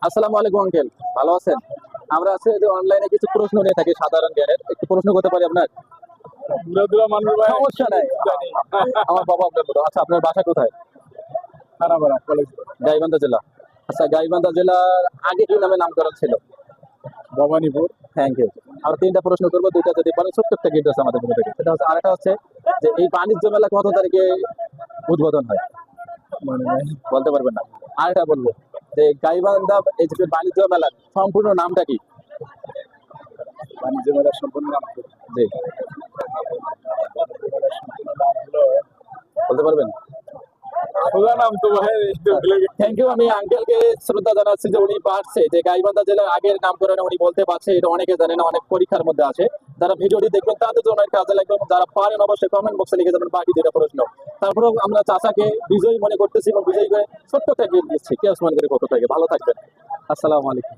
আসসালামু আলাইকুম আঙ্কেল, ভালো আছেন? আমরা আছে যে অনলাইনে কিছু প্রশ্ন নিয়ে থাকি সাধারণ জ্ঞানের, একটু প্রশ্ন করতে পারি আপনার? বুড়া মানুষ ভাই সমস্যা নাই, জানি আমার বাবা আপনার মতো। আচ্ছা, আপনার বাসা কোথায়? খানাপাড়া কলেজ গাইবান্ধা জেলা। আচ্ছা, গাইবান্ধা জেলার আগে কি নামে নামকরণ ছিল? ভবানীপুর। Thank you. আর তিনটা প্রশ্ন করবো, দুইটা যদি পারেন ছোট্ট একটা গিফট আছে আমাদের মধ্যে থেকে। সেটা হচ্ছে, আরেকটা হচ্ছে যে এই বাণিজ্য মেলা কত তারিখে উদ্বোধন হয়? মানে বলতে পারবেন না? আরেকটা বলবো যে গাইবান্ধা এই যে বাণিজ্য মেলার সম্পূর্ণ নামটা কি? বাণিজ্য মেলার সম্পূর্ণ নাম কি? জি, বলতে পারবেন? সোজা নাম তো ভাই ভুলে গেছি। Thank you. আমি আঙ্কেলকে শ্রদ্ধা জানাচ্ছি যে উনি পারছে, যে গাইবান্ধা জেলার আগের নামকরণে উনি বলতে পারছে। এটা অনেকে জানে না, অনেক পরীক্ষার মধ্যে আছে। যারা ভিডিওটি দেখবেন তাদের জন্য অনেক কাজে লাগবে, এবং যারা পারেন অবশ্যই কমেন্ট বক্সে লিখে যাবেন বাকি দুটো প্রশ্ন। তারপরেও আমরা চাচাকে বিজয়ী মনে করতেছি এবং বিজয়ী করে ছোট্ট একটা গিফট দিচ্ছি কেউ মনে করে পক্ষ থেকে। ভালো থাকবেন। আসসালামু আলাইকুম।